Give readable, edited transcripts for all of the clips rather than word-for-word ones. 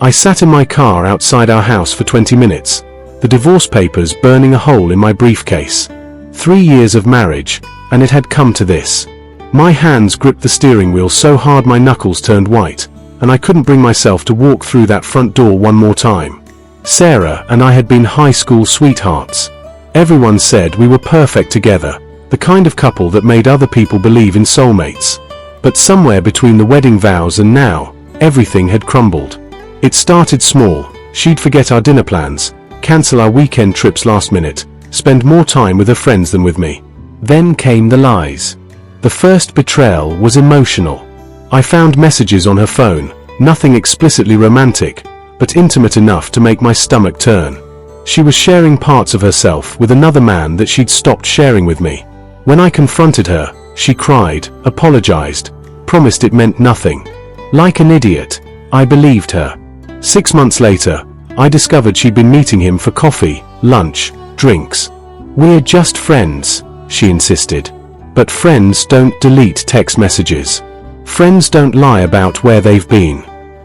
I sat in my car outside our house for 20 minutes, the divorce papers burning a hole in my briefcase. 3 years of marriage, and it had come to this. My hands gripped the steering wheel so hard my knuckles turned white, and I couldn't bring myself to walk through that front door one more time. Sarah and I had been high school sweethearts. Everyone said we were perfect together, the kind of couple that made other people believe in soulmates. But somewhere between the wedding vows and now, everything had crumbled. It started small. She'd forget our dinner plans, cancel our weekend trips last minute, spend more time with her friends than with me. Then came the lies. The first betrayal was emotional. I found messages on her phone, nothing explicitly romantic, but intimate enough to make my stomach turn. She was sharing parts of herself with another man that she'd stopped sharing with me. When I confronted her, she cried, apologized, promised it meant nothing. Like an idiot, I believed her. 6 months later, I discovered she'd been meeting him for coffee, lunch, drinks. "We're just friends," she insisted. But friends don't delete text messages. Friends don't lie about where they've been.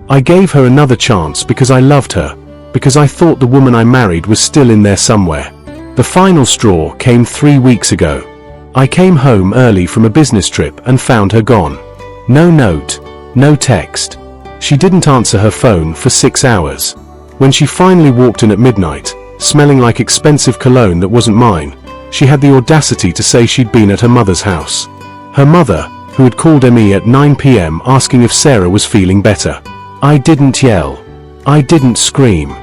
I gave her another chance because I loved her, because I thought the woman I married was still in there somewhere. The final straw came 3 weeks ago. I came home early from a business trip and found her gone. No note, no text. She didn't answer her phone for 6 hours. When she finally walked in at midnight, smelling like expensive cologne that wasn't mine, she had the audacity to say she'd been at her mother's house. Her mother, who had called me at 9 p.m. asking if Sarah was feeling better. I didn't yell. I didn't scream.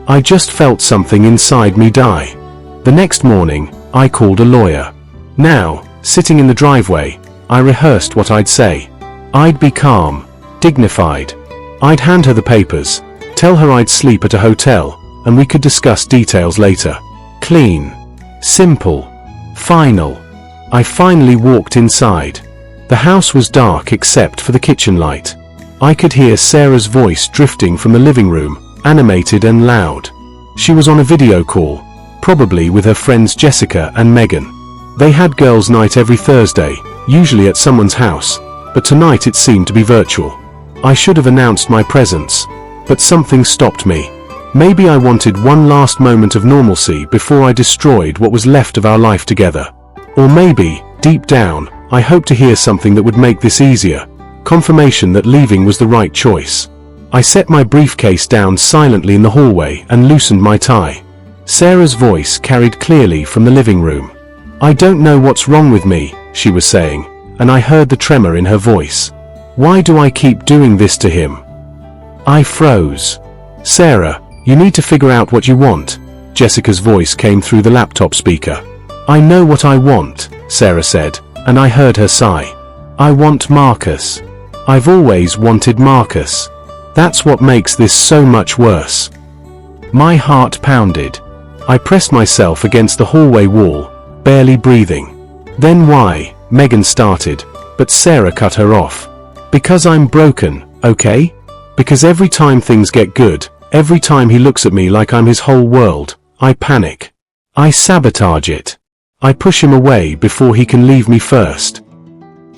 I just felt something inside me die. The next morning, I called a lawyer. Now, sitting in the driveway, I rehearsed what I'd say. I'd be calm, dignified. I'd hand her the papers, tell her I'd sleep at a hotel, and we could discuss details later. Clean. Simple. Final. I finally walked inside. The house was dark except for the kitchen light. I could hear Sarah's voice drifting from the living room, animated and loud. She was on a video call, probably with her friends Jessica and Megan. They had girls' night every Thursday, usually at someone's house, but tonight it seemed to be virtual. I should have announced my presence, but something stopped me. Maybe I wanted one last moment of normalcy before I destroyed what was left of our life together. Or maybe, deep down, I hoped to hear something that would make this easier, confirmation that leaving was the right choice. I set my briefcase down silently in the hallway and loosened my tie. Sarah's voice carried clearly from the living room. "I don't know what's wrong with me," she was saying, and I heard the tremor in her voice. "Why do I keep doing this to him?" I froze. "Sarah, you need to figure out what you want," Jessica's voice came through the laptop speaker. "I know what I want," Sarah said, and I heard her sigh. "I want Marcus. I've always wanted Marcus. That's what makes this so much worse." My heart pounded. I pressed myself against the hallway wall, barely breathing. "Then why?" Megan started, but Sarah cut her off. "Because I'm broken, okay? Because every time things get good, every time he looks at me like I'm his whole world, I panic. I sabotage it. I push him away before he can leave me first."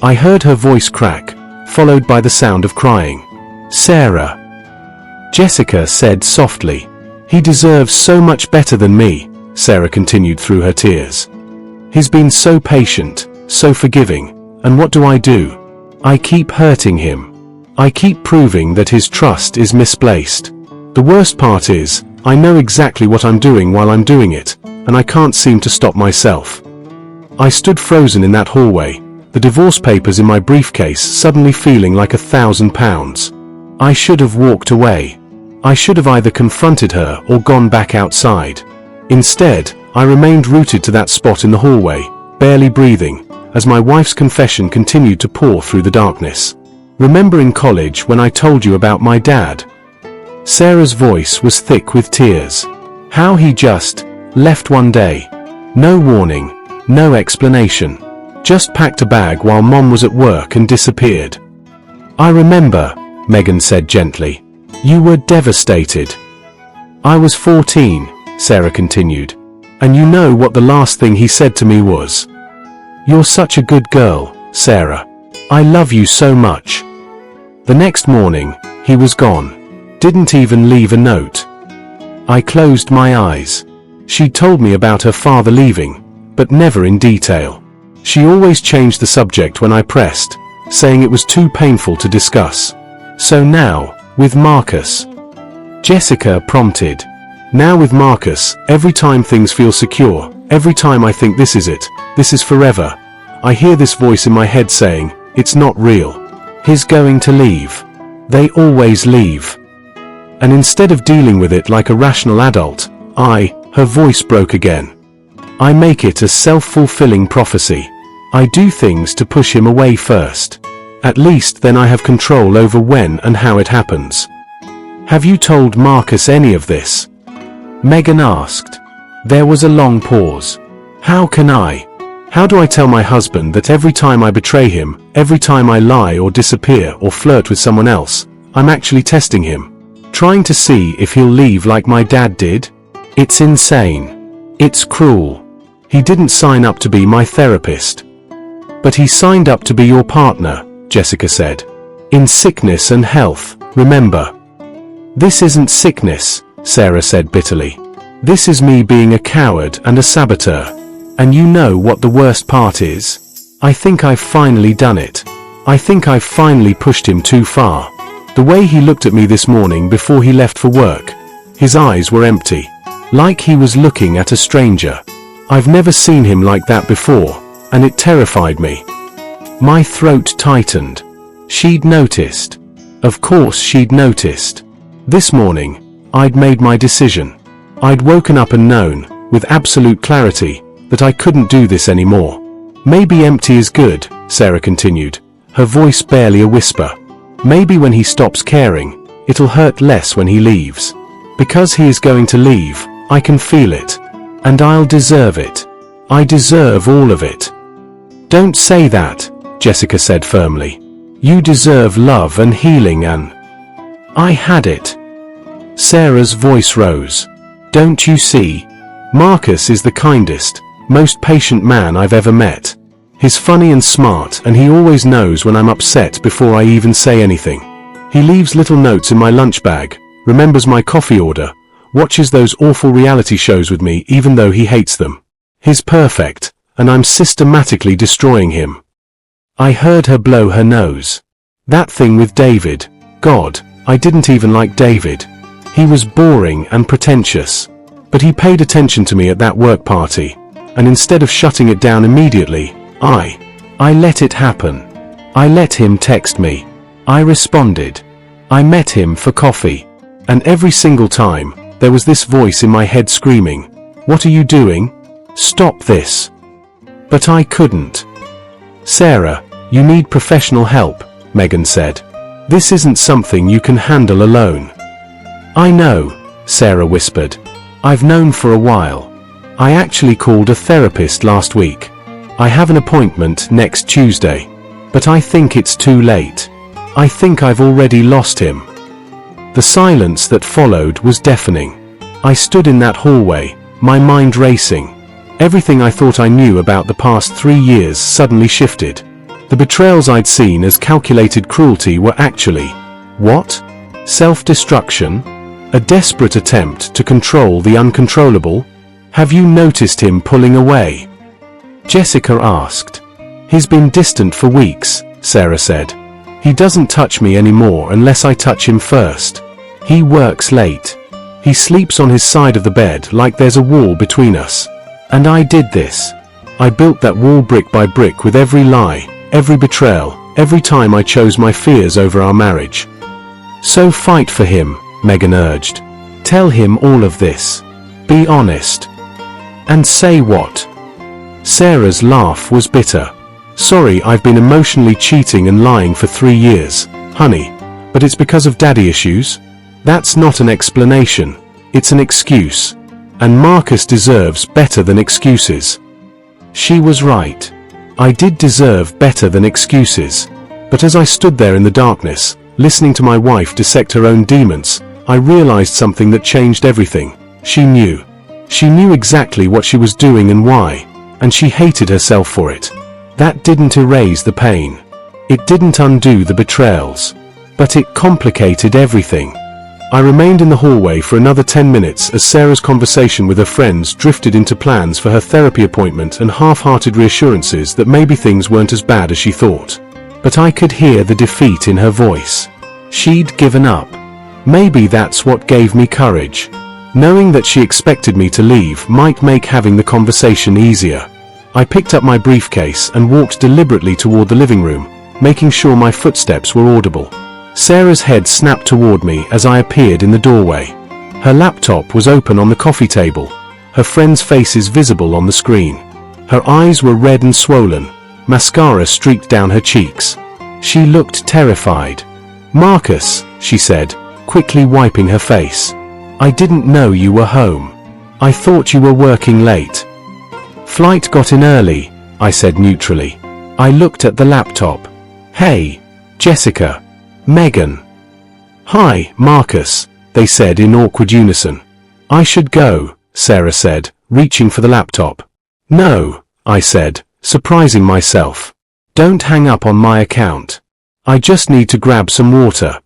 I heard her voice crack, followed by the sound of crying. "Sarah," Jessica said softly. "He deserves so much better than me," Sarah continued through her tears. "He's been so patient, so forgiving, and what do? I keep hurting him. I keep proving that his trust is misplaced. The worst part is, I know exactly what I'm doing while I'm doing it, and I can't seem to stop myself." I stood frozen in that hallway, the divorce papers in my briefcase suddenly feeling like £1,000. I should have walked away. I should have either confronted her or gone back outside. Instead, I remained rooted to that spot in the hallway, barely breathing, as my wife's confession continued to pour through the darkness. "Remember in college when I told you about my dad?" Sarah's voice was thick with tears. "How he just left one day. No warning, no explanation. Just packed a bag while Mom was at work and disappeared." "I remember," Megan said gently. "You were devastated." "I was 14, Sarah continued. "And you know what the last thing he said to me was? You're such a good girl, Sarah. I love you so much." The next morning, he was gone. Didn't even leave a note. I closed my eyes. She'd told me about her father leaving, but never in detail. She always changed the subject when I pressed, saying it was too painful to discuss. So now, with Marcus. Jessica prompted. Now with Marcus, every time things feel secure, every time I think this is it, this is forever, I hear this voice in my head saying, it's not real. He's going to leave. They always leave. And instead of dealing with it like a rational adult, her voice broke again. I make it a self-fulfilling prophecy. I do things to push him away first. At least then I have control over when and how it happens. Have you told Marcus any of this? Megan asked. There was a long pause. How can I? How do I tell my husband that every time I betray him, every time I lie or disappear or flirt with someone else, I'm actually testing him? Trying to see if he'll leave like my dad did? It's insane. It's cruel. He didn't sign up to be my therapist. But he signed up to be your partner, Jessica said. In sickness and health, remember. This isn't sickness, Sarah said bitterly. This is me being a coward and a saboteur. And you know what the worst part is? I think I've finally done it. I think I've finally pushed him too far. The way he looked at me this morning before he left for work. His eyes were empty. Like he was looking at a stranger. I've never seen him like that before, and it terrified me. My throat tightened. She'd noticed. Of course she'd noticed. This morning, I'd made my decision. I'd woken up and known, with absolute clarity, that I couldn't do this anymore. Maybe empty is good, Sarah continued, her voice barely a whisper. Maybe when he stops caring, it'll hurt less when he leaves. Because he is going to leave, I can feel it. And I'll deserve it. I deserve all of it. Don't say that, Jessica said firmly. You deserve love and healing and... I had it. Sarah's voice rose. Don't you see? Marcus is the kindest, most patient man I've ever met. He's funny and smart, and he always knows when I'm upset before I even say anything. He leaves little notes in my lunch bag, remembers my coffee order, watches those awful reality shows with me even though he hates them. He's perfect, and I'm systematically destroying him. I heard her blow her nose. That thing with David, God, I didn't even like David. He was boring and pretentious. But he paid attention to me at that work party, and instead of shutting it down immediately, I let it happen. I let him text me. I responded. I met him for coffee. And every single time, there was this voice in my head screaming, "What are you doing? Stop this." But I couldn't. Sarah, you need professional help, Megan said. This isn't something you can handle alone. I know, Sarah whispered. I've known for a while. I actually called a therapist last week. I have an appointment next Tuesday. But I think it's too late. I think I've already lost him. The silence that followed was deafening. I stood in that hallway, my mind racing. Everything I thought I knew about the past 3 years suddenly shifted. The betrayals I'd seen as calculated cruelty were actually, what? Self-destruction? A desperate attempt to control the uncontrollable? Have you noticed him pulling away? Jessica asked. He's been distant for weeks, Sarah said. He doesn't touch me anymore unless I touch him first. He works late. He sleeps on his side of the bed like there's a wall between us. And I did this. I built that wall brick by brick with every lie, every betrayal, every time I chose my fears over our marriage. So fight for him, Megan urged. Tell him all of this. Be honest. And say what? Sarah's laugh was bitter. Sorry, I've been emotionally cheating and lying for 3 years, honey, but it's because of daddy issues. That's not an explanation. It's an excuse. And Marcus deserves better than excuses. She was right. I did deserve better than excuses. But as I stood there in the darkness, listening to my wife dissect her own demons, I realized something that changed everything. She knew. She knew exactly what she was doing and why, and she hated herself for it. That didn't erase the pain. It didn't undo the betrayals. But it complicated everything. I remained in the hallway for another 10 minutes as Sarah's conversation with her friends drifted into plans for her therapy appointment and half-hearted reassurances that maybe things weren't as bad as she thought. But I could hear the defeat in her voice. She'd given up. Maybe that's what gave me courage. Knowing that she expected me to leave might make having the conversation easier. I picked up my briefcase and walked deliberately toward the living room, making sure my footsteps were audible. Sarah's head snapped toward me as I appeared in the doorway. Her laptop was open on the coffee table, her friends' faces visible on the screen. Her eyes were red and swollen, mascara streaked down her cheeks. She looked terrified. "Marcus," she said, quickly wiping her face. "I didn't know you were home. I thought you were working late." "Flight got in early," I said neutrally. I looked at the laptop. "Hey, Jessica. Megan." "Hi, Marcus," they said in awkward unison. "I should go," Sarah said, reaching for the laptop. "No," I said, surprising myself. "Don't hang up on my account. I just need to grab some water."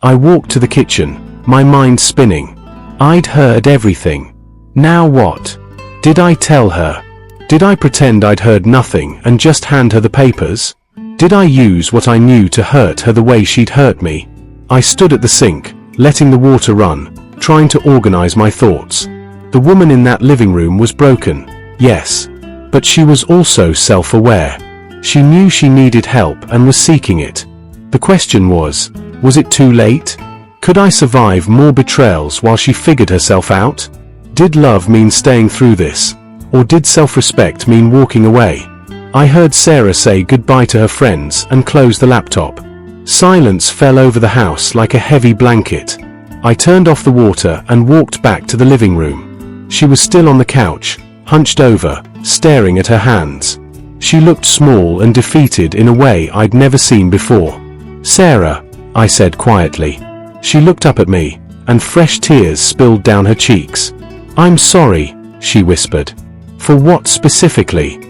I walked to the kitchen, my mind spinning. I'd heard everything. Now what? Did I tell her? Did I pretend I'd heard nothing and just hand her the papers? Did I use what I knew to hurt her the way she'd hurt me? I stood at the sink, letting the water run, trying to organize my thoughts. The woman in that living room was broken, yes, but she was also self-aware. She knew she needed help and was seeking it. The question was it too late? Could I survive more betrayals while she figured herself out? Did love mean staying through this, or did self-respect mean walking away? I heard Sarah say goodbye to her friends and close the laptop. Silence fell over the house like a heavy blanket. I turned off the water and walked back to the living room. She was still on the couch, hunched over, staring at her hands. She looked small and defeated in a way I'd never seen before. "Sarah," I said quietly. She looked up at me, and fresh tears spilled down her cheeks. "I'm sorry," she whispered. "For what specifically?"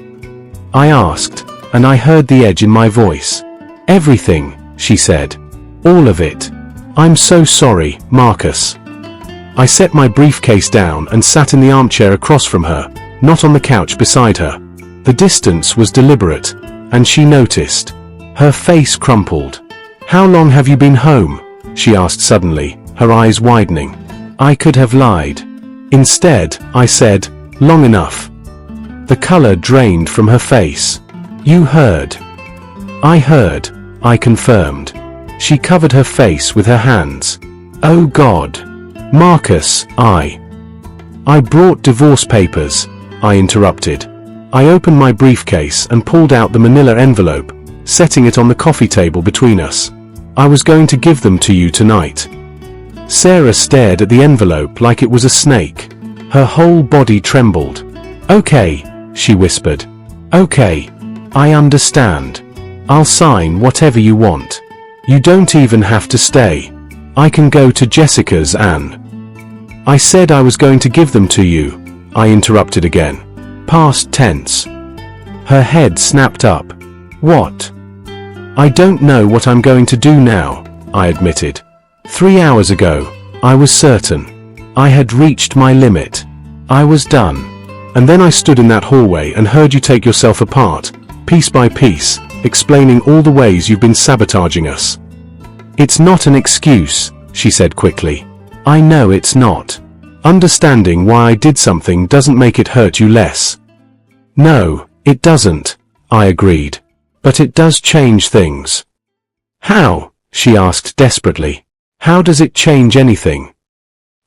I asked, and I heard the edge in my voice. "Everything," she said. "All of it. I'm so sorry, Marcus." I set my briefcase down and sat in the armchair across from her, not on the couch beside her. The distance was deliberate, and she noticed. Her face crumpled. "How long have you been home?" she asked suddenly, her eyes widening. I could have lied. Instead, I said, "Long enough." The color drained from her face. "You heard." "I heard," I confirmed. She covered her face with her hands. "Oh God. Marcus, I brought divorce papers," I interrupted. I opened my briefcase and pulled out the manila envelope, setting it on the coffee table between us. "I was going to give them to you tonight." Sarah stared at the envelope like it was a snake. Her whole body trembled. "Okay," she whispered. "Okay. I understand. I'll sign whatever you want. You don't even have to stay. I can go to Jessica's and—" "I said I was going to give them to you," I interrupted again. Past tense. Her head snapped up. "What?" "I don't know what I'm going to do now," I admitted. 3 hours ago, I was certain. I had reached my limit. I was done. And then I stood in that hallway and heard you take yourself apart, piece by piece, explaining all the ways you've been sabotaging us. "It's not an excuse," she said quickly. "I know it's not. Understanding why I did something doesn't make it hurt you less." "No, it doesn't," I agreed. "But it does change things." "How?" she asked desperately. "How does it change anything?"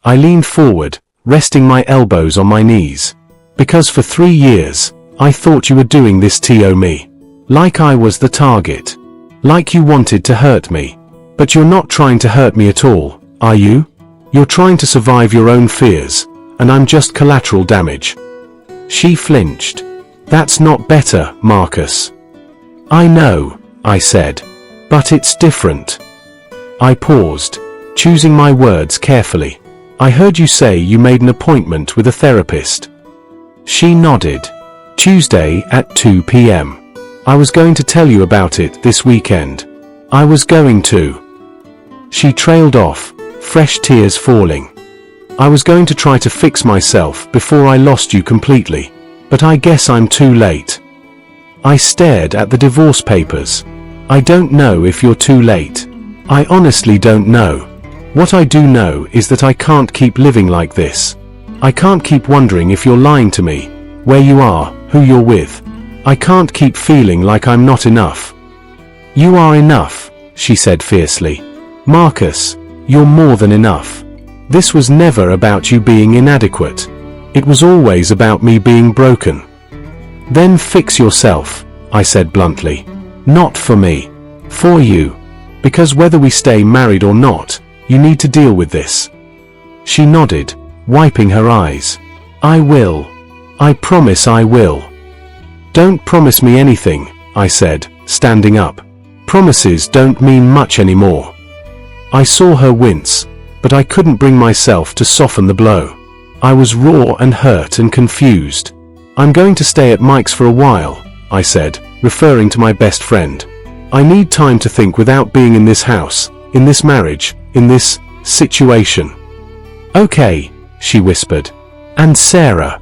I leaned forward, resting my elbows on my knees. "Because for 3 years, I thought you were doing this to me. Like I was the target. Like you wanted to hurt me. But you're not trying to hurt me at all, are you? You're trying to survive your own fears, and I'm just collateral damage." She flinched. "That's not better, Marcus." "I know," I said. "But it's different." I paused, choosing my words carefully. "I heard you say you made an appointment with a therapist." She nodded. "Tuesday at 2 p.m. I was going to tell you about it this weekend. I was going to." She trailed off, fresh tears falling. I was going to try to fix myself before I lost you completely, but I guess I'm too late. I stared at the divorce papers. I don't know if you're too late. I honestly don't know. What I do know is that I can't keep living like this. I can't keep wondering if you're lying to me, where you are, who you're with. I can't keep feeling like I'm not enough. You are enough, she said fiercely. Marcus, you're more than enough. This was never about you being inadequate. It was always about me being broken. Then fix yourself, I said bluntly. Not for me. For you. Because whether we stay married or not, you need to deal with this. She nodded, wiping her eyes. I will. I promise I will. Don't promise me anything, I said, standing up. Promises don't mean much anymore. I saw her wince, but I couldn't bring myself to soften the blow. I was raw and hurt and confused. I'm going to stay at Mike's for a while, I said, referring to my best friend. I need time to think without being in this house, in this marriage, in this situation. Okay, she whispered. And Sarah?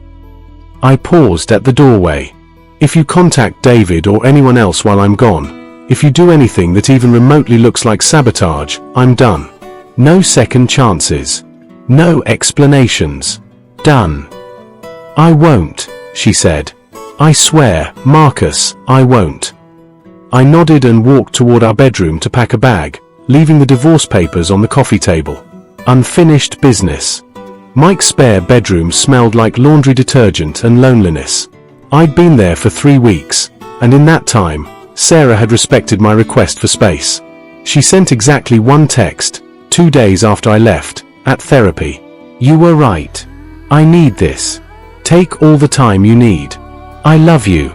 I paused at the doorway. If you contact David or anyone else while I'm gone, if you do anything that even remotely looks like sabotage, I'm done. No second chances. No explanations. Done. I won't, she said. I swear, Marcus, I won't. I nodded and walked toward our bedroom to pack a bag, leaving the divorce papers on the coffee table. Unfinished business. Mike's spare bedroom smelled like laundry detergent and loneliness. I'd been there for 3 weeks, and in that time, Sarah had respected my request for space. She sent exactly one text, 2 days after I left, at therapy. You were right. I need this. Take all the time you need. I love you.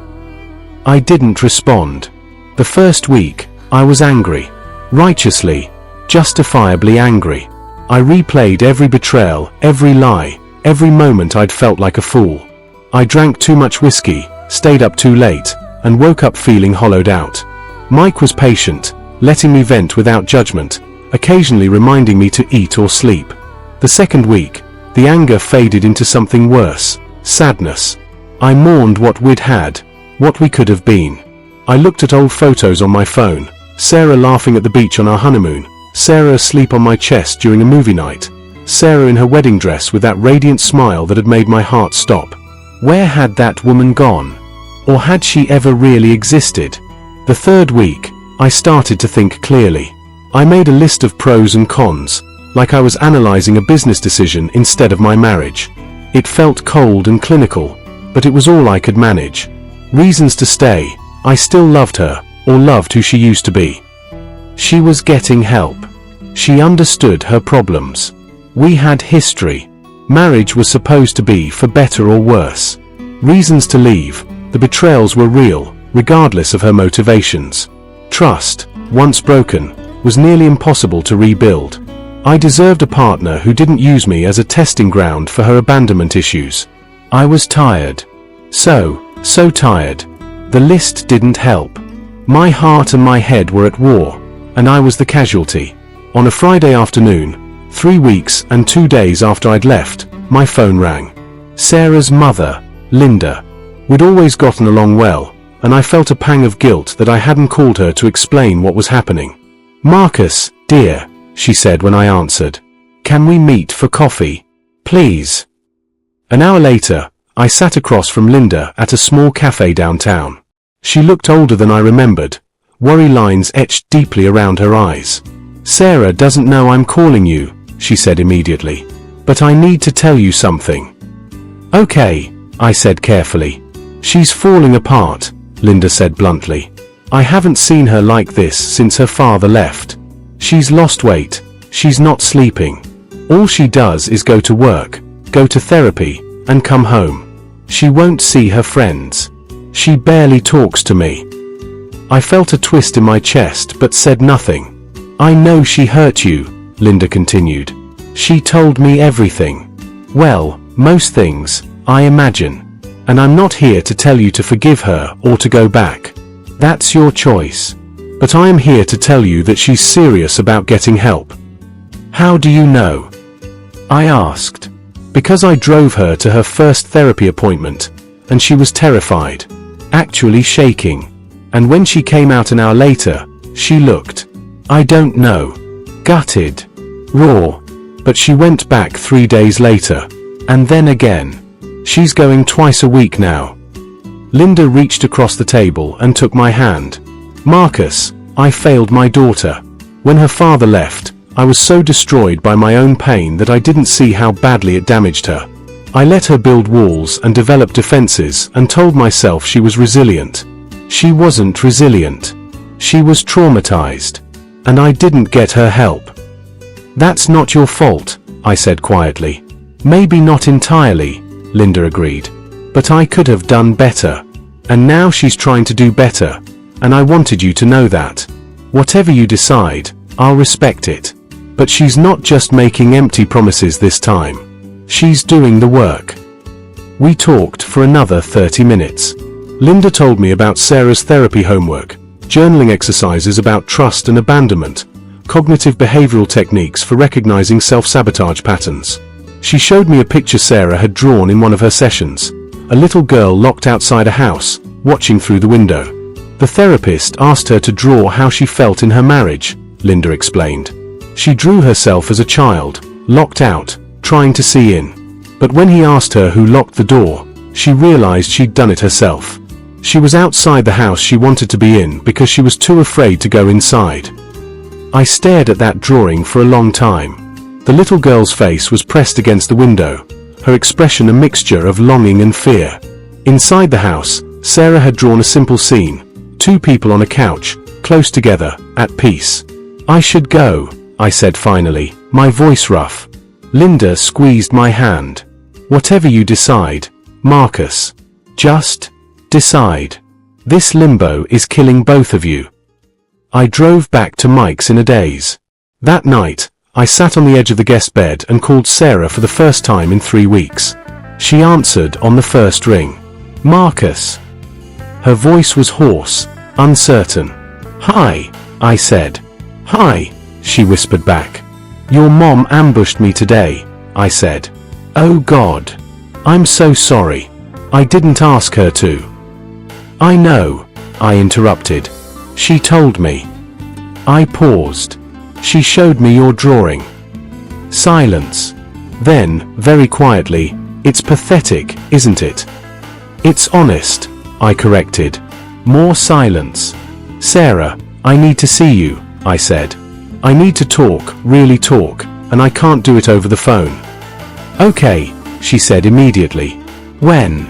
I didn't respond. The first week, I was angry. Righteously, justifiably angry. I replayed every betrayal, every lie, every moment I'd felt like a fool. I drank too much whiskey, stayed up too late, and woke up feeling hollowed out. Mike was patient, letting me vent without judgment, occasionally reminding me to eat or sleep. The second week, the anger faded into something worse, sadness. I mourned what we'd had, what we could have been. I looked at old photos on my phone, Sarah laughing at the beach on our honeymoon, Sarah asleep on my chest during a movie night, Sarah in her wedding dress with that radiant smile that had made my heart stop. Where had that woman gone? Or had she ever really existed? The third week, I started to think clearly. I made a list of pros and cons, like I was analyzing a business decision instead of my marriage. It felt cold and clinical, but it was all I could manage. Reasons to stay. I still loved her, or loved who she used to be. She was getting help. She understood her problems. We had history. Marriage was supposed to be for better or worse. Reasons to leave. The betrayals were real, regardless of her motivations. Trust, once broken, was nearly impossible to rebuild. I deserved a partner who didn't use me as a testing ground for her abandonment issues. I was tired. So tired. The list didn't help. My heart and my head were at war, and I was the casualty. On a Friday afternoon, 3 weeks and 2 days after I'd left, my phone rang. Sarah's mother, Linda. We'd always gotten along well, and I felt a pang of guilt that I hadn't called her to explain what was happening. Marcus, dear, she said when I answered. Can we meet for coffee? Please. An hour later, I sat across from Linda at a small cafe downtown. She looked older than I remembered, worry lines etched deeply around her eyes. Sarah doesn't know I'm calling you, she said immediately. But I need to tell you something. Okay, I said carefully. She's falling apart, Linda said bluntly. I haven't seen her like this since her father left. She's lost weight, she's not sleeping. All she does is go to work, go to therapy, and come home. She won't see her friends. She barely talks to me. I felt a twist in my chest but said nothing. I know she hurt you, Linda continued. She told me everything. Well, most things, I imagine. And I'm not here to tell you to forgive her or to go back. That's your choice. But I am here to tell you that she's serious about getting help. How do you know? I asked. Because I drove her to her first therapy appointment, and she was terrified, actually shaking. And when she came out an hour later, she looked, I don't know, gutted, raw. But she went back 3 days later, and then again. She's going twice a week now. Linda reached across the table and took my hand. Marcus, I failed my daughter. When her father left, I was so destroyed by my own pain that I didn't see how badly it damaged her. I let her build walls and develop defenses and told myself she was resilient. She wasn't resilient. She was traumatized. And I didn't get her help. That's not your fault, I said quietly. Maybe not entirely, Linda agreed. But I could have done better. And now she's trying to do better. And I wanted you to know that. Whatever you decide, I'll respect it. But she's not just making empty promises this time. She's doing the work. We talked for another 30 minutes. Linda told me about Sarah's therapy homework, journaling exercises about trust and abandonment, cognitive behavioral techniques for recognizing self-sabotage patterns. She showed me a picture Sarah had drawn in one of her sessions, a little girl locked outside a house, watching through the window. The therapist asked her to draw how she felt in her marriage, Linda explained. She drew herself as a child, locked out, trying to see in. But when he asked her who locked the door, she realized she'd done it herself. She was outside the house she wanted to be in because she was too afraid to go inside. I stared at that drawing for a long time. The little girl's face was pressed against the window, her expression a mixture of longing and fear. Inside the house, Sarah had drawn a simple scene, 2 people on a couch, close together, at peace. I should go, I said finally, my voice rough. Linda squeezed my hand. Whatever you decide, Marcus. Just decide. This limbo is killing both of you. I drove back to Mike's in a daze. That night, I sat on the edge of the guest bed and called Sarah for the first time in 3 weeks. She answered on the first ring. Marcus. Her voice was hoarse, uncertain. Hi, I said. Hi, she whispered back. Your mom ambushed me today, I said. Oh God. I'm so sorry. I didn't ask her to. I know, I interrupted. She told me. I paused. She showed me your drawing. Silence. Then, very quietly, it's pathetic, isn't it? It's honest, I corrected. More silence. Sarah, I need to see you, I said. I need to talk, really talk, and I can't do it over the phone. Okay, she said immediately. When?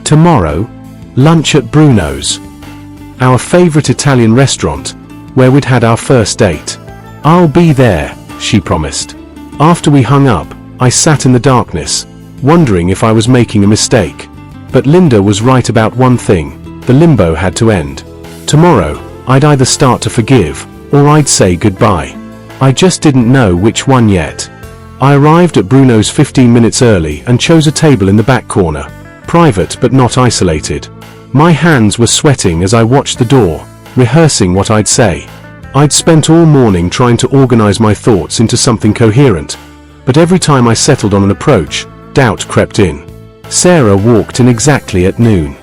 Tomorrow. Lunch at Bruno's. Our favorite Italian restaurant, where we'd had our first date. I'll be there, she promised. After we hung up, I sat in the darkness, wondering if I was making a mistake. But Linda was right about one thing, the limbo had to end. Tomorrow, I'd either start to forgive, or I'd say goodbye. I just didn't know which one yet. I arrived at Bruno's 15 minutes early and chose a table in the back corner, private but not isolated. My hands were sweating as I watched the door, rehearsing what I'd say. I'd spent all morning trying to organize my thoughts into something coherent, but every time I settled on an approach, doubt crept in. Sarah walked in exactly at noon.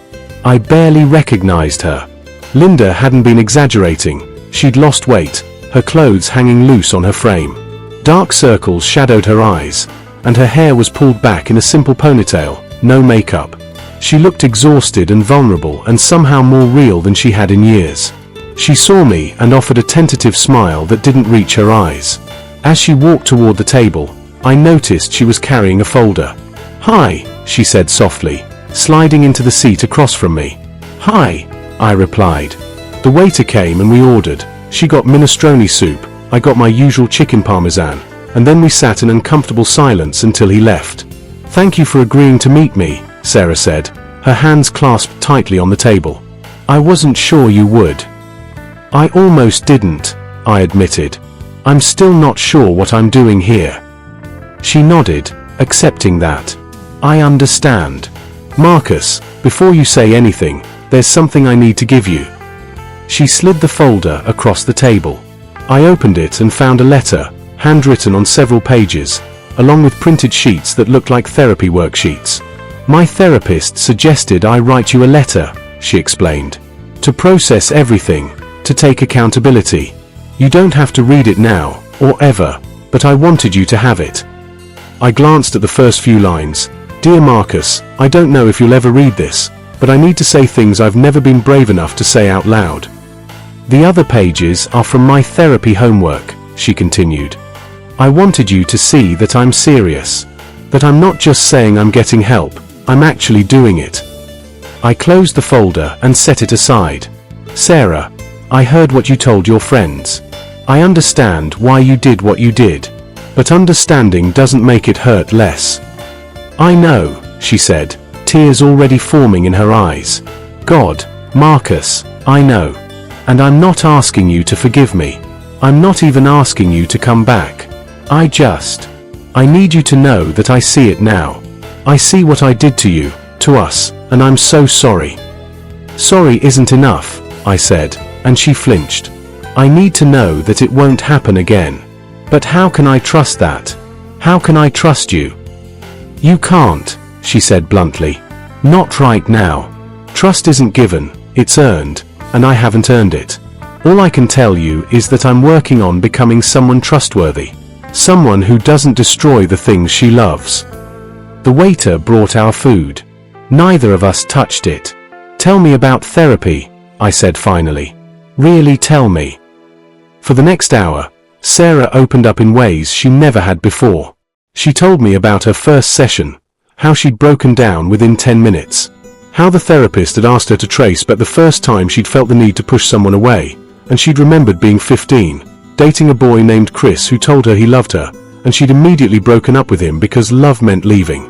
I barely recognized her. Linda hadn't been exaggerating. She'd lost weight, her clothes hanging loose on her frame. Dark circles shadowed her eyes, and her hair was pulled back in a simple ponytail, no makeup. She looked exhausted and vulnerable and somehow more real than she had in years. She saw me and offered a tentative smile that didn't reach her eyes. As she walked toward the table, I noticed she was carrying a folder. Hi, she said softly, sliding into the seat across from me. Hi, I replied. The waiter came and we ordered. She got minestrone soup, I got my usual chicken parmesan, and then we sat in uncomfortable silence until he left. Thank you for agreeing to meet me, Sarah said, her hands clasped tightly on the table. I wasn't sure you would. I almost didn't, I admitted. I'm still not sure what I'm doing here. She nodded, accepting that. I understand. Marcus, before you say anything, there's something I need to give you. She slid the folder across the table. I opened it and found a letter, handwritten on several pages, along with printed sheets that looked like therapy worksheets. "My therapist suggested I write you a letter," she explained. "To process everything, to take accountability. You don't have to read it now, or ever, but I wanted you to have it." I glanced at the first few lines. "Dear Marcus, I don't know if you'll ever read this, but I need to say things I've never been brave enough to say out loud. The other pages are from my therapy homework," she continued. "I wanted you to see that I'm serious. That I'm not just saying I'm getting help, I'm actually doing it." I closed the folder and set it aside. "Sarah, I heard what you told your friends. I understand why you did what you did. But understanding doesn't make it hurt less." "I know," she said, tears already forming in her eyes. "God, Marcus, I know. And I'm not asking you to forgive me. I'm not even asking you to come back. I need you to know that I see it now. I see what I did to you, to us, and I'm so sorry." "Sorry isn't enough," I said, and she flinched. "I need to know that it won't happen again. But how can I trust that? How can I trust you?" "You can't," she said bluntly. "Not right now. Trust isn't given, it's earned, and I haven't earned it. All I can tell you is that I'm working on becoming someone trustworthy. Someone who doesn't destroy the things she loves." The waiter brought our food. Neither of us touched it. "Tell me about therapy," I said finally. "Really tell me." For the next hour, Sarah opened up in ways she never had before. She told me about her first session, how she'd broken down within 10 minutes, how the therapist had asked her to trace back the first time she'd felt the need to push someone away, and she'd remembered being 15, dating a boy named Chris who told her he loved her, and she'd immediately broken up with him because love meant leaving.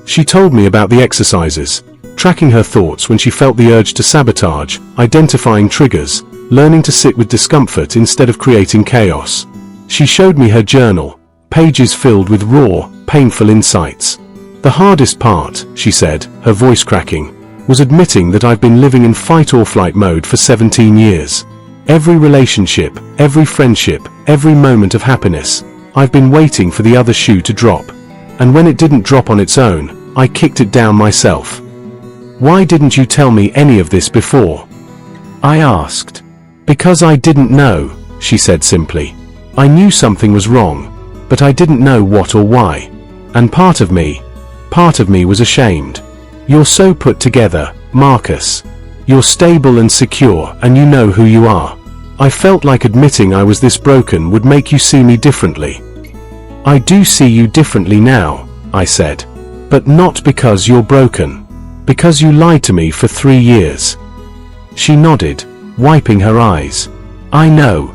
She told me about the exercises, tracking her thoughts when she felt the urge to sabotage, identifying triggers, learning to sit with discomfort instead of creating chaos. She showed me her journal, pages filled with raw, painful insights. "The hardest part," she said, her voice cracking, "was admitting that I've been living in fight-or-flight mode for 17 years. Every relationship, every friendship, every moment of happiness, I've been waiting for the other shoe to drop. And when it didn't drop on its own, I kicked it down myself. Why didn't you tell me any of this before?" I asked. "Because I didn't know," she said simply. "I knew something was wrong, but I didn't know what or why. And part of me was ashamed. You're so put together, Marcus. You're stable and secure, and you know who you are. I felt like admitting I was this broken would make you see me differently." "I do see you differently now," I said. "But not because you're broken. Because you lied to me for 3 years." She nodded, wiping her eyes. "I know.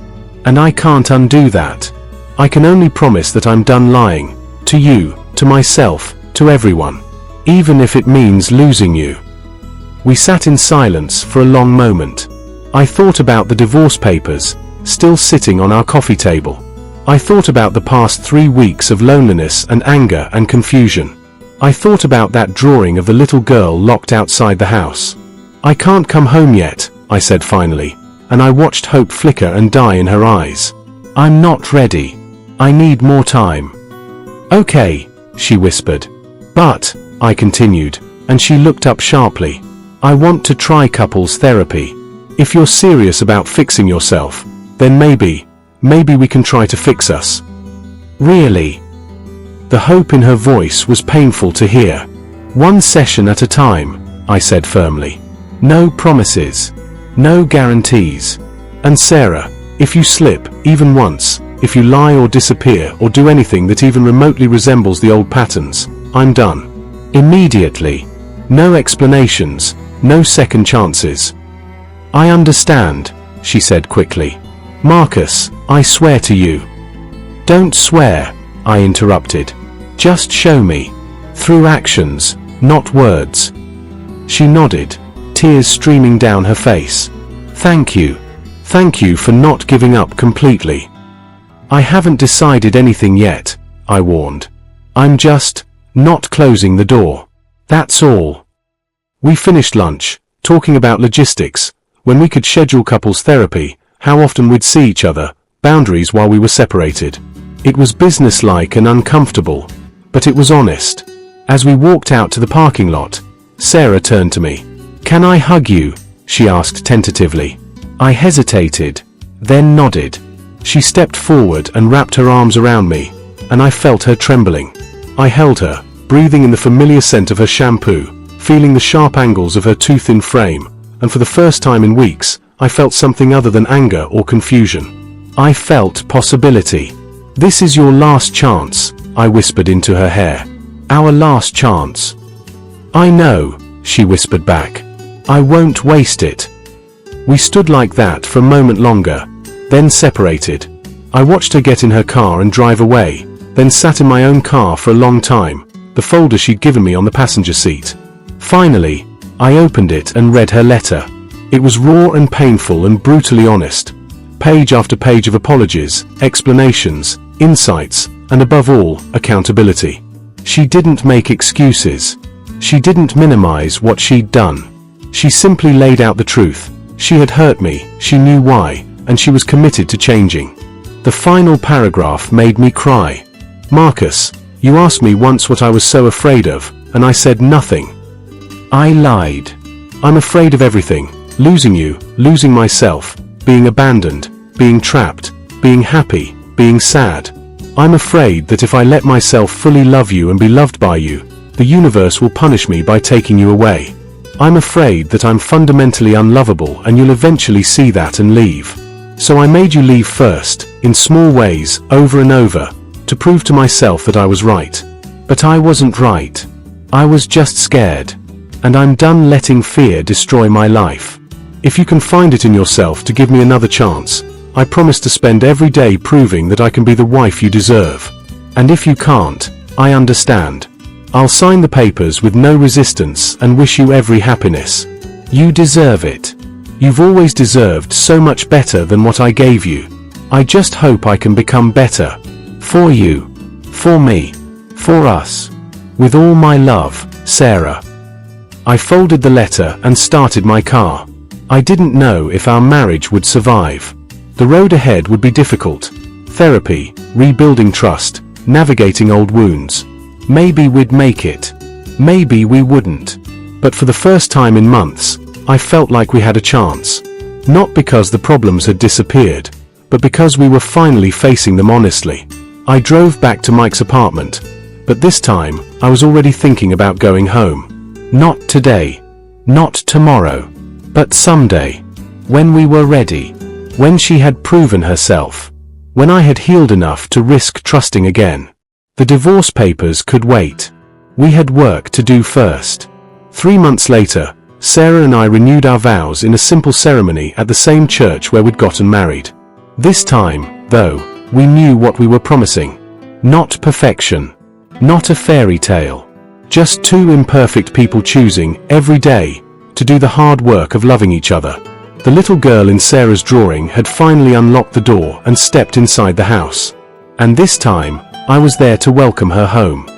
And I can't undo that. I can only promise that I'm done lying. To you, to myself, to everyone. Even if it means losing you." We sat in silence for a long moment. I thought about the divorce papers, still sitting on our coffee table. I thought about the past 3 weeks of loneliness and anger and confusion. I thought about that drawing of the little girl locked outside the house. "I can't come home yet," I said finally, and I watched hope flicker and die in her eyes. "I'm not ready. I need more time." "Okay," she whispered. "But," I continued, and she looked up sharply, "I want to try couples therapy. If you're serious about fixing yourself, then maybe we can try to fix us." "Really?" The hope in her voice was painful to hear. "One session at a time," I said firmly. "No promises. No guarantees. And Sarah, if you slip, even once, if you lie or disappear or do anything that even remotely resembles the old patterns, I'm done. Immediately. No explanations, no second chances." "I understand," she said quickly. "Marcus, I swear to you." "Don't swear," I interrupted. "Just show me. Through actions, not words." She nodded, tears streaming down her face. "Thank you. Thank you for not giving up completely." "I haven't decided anything yet," I warned. "I'm just not closing the door. That's all." We finished lunch, talking about logistics, when we could schedule couples therapy, how often we'd see each other, boundaries while we were separated. It was businesslike and uncomfortable, but it was honest. As we walked out to the parking lot, Sarah turned to me. "Can I hug you?" she asked tentatively. I hesitated, then nodded. She stepped forward and wrapped her arms around me, and I felt her trembling. I held her, breathing in the familiar scent of her shampoo, feeling the sharp angles of her too-thin frame, and for the first time in weeks, I felt something other than anger or confusion. I felt possibility. "This is your last chance," I whispered into her hair. "Our last chance." "I know," she whispered back. "I won't waste it." We stood like that for a moment longer, then separated. I watched her get in her car and drive away, then sat in my own car for a long time, the folder she'd given me on the passenger seat. Finally, I opened it and read her letter. It was raw and painful and brutally honest. Page after page of apologies, explanations, insights, and above all, accountability. She didn't make excuses. She didn't minimize what she'd done. She simply laid out the truth. She had hurt me, she knew why, and she was committed to changing. The final paragraph made me cry. "Marcus, you asked me once what I was so afraid of, and I said nothing. I lied. I'm afraid of everything. Losing you, losing myself, being abandoned, being trapped, being happy, being sad. I'm afraid that if I let myself fully love you and be loved by you, the universe will punish me by taking you away. I'm afraid that I'm fundamentally unlovable and you'll eventually see that and leave. So I made you leave first, in small ways, over and over, to prove to myself that I was right. But I wasn't right. I was just scared. And I'm done letting fear destroy my life. If you can find it in yourself to give me another chance, I promise to spend every day proving that I can be the wife you deserve. And if you can't, I understand. I'll sign the papers with no resistance and wish you every happiness. You deserve it. You've always deserved so much better than what I gave you. I just hope I can become better. For you. For me. For us. With all my love, Sarah." I folded the letter and started my car. I didn't know if our marriage would survive. The road ahead would be difficult. Therapy, rebuilding trust, navigating old wounds. Maybe we'd make it. Maybe we wouldn't. But for the first time in months, I felt like we had a chance. Not because the problems had disappeared, but because we were finally facing them honestly. I drove back to Mike's apartment, but this time, I was already thinking about going home. Not today. Not tomorrow. But someday. When we were ready. When she had proven herself. When I had healed enough to risk trusting again. The divorce papers could wait. We had work to do first. 3 months later, Sarah and I renewed our vows in a simple ceremony at the same church where we'd gotten married. This time, though, we knew what we were promising. Not perfection. Not a fairy tale. Just two imperfect people choosing, every day, to do the hard work of loving each other. The little girl in Sarah's drawing had finally unlocked the door and stepped inside the house. And this time, I was there to welcome her home.